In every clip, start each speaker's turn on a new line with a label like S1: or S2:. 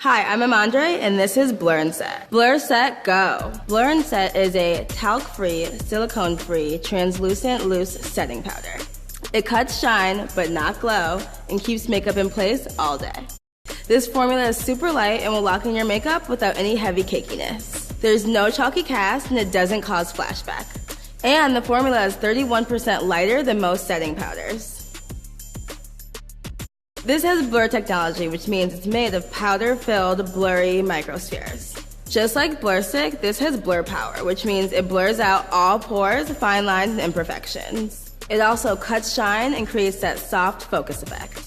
S1: Hi, I'm Amandre, and this is Blur and Set. Blur, Set, Go! Blur and Set is a talc-free, silicone-free, translucent, loose setting powder. It cuts shine, but not glow, and keeps makeup in place all day. This formula is super light and will lock in your makeup without any heavy cakiness. There's no chalky cast, and it doesn't cause flashback. And the formula is 31% lighter than most setting powders. This has blur technology, which means it's made of powder-filled, blurry microspheres. Just like Blur Stick, this has blur power, which means it blurs out all pores, fine lines, and imperfections. It also cuts shine and creates that soft focus effect.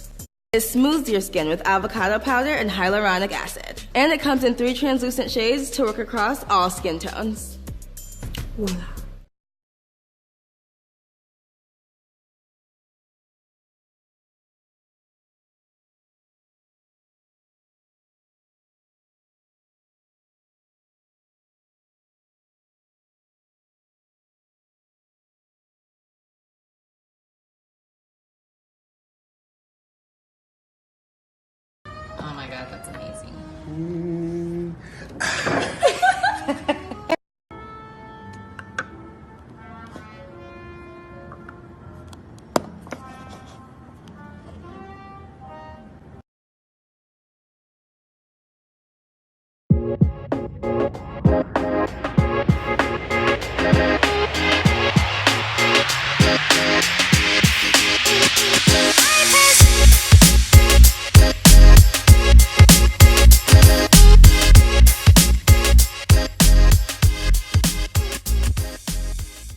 S1: It smooths your skin with avocado powder and hyaluronic acid. And it comes in 3 translucent shades to work across all skin tones. Voila.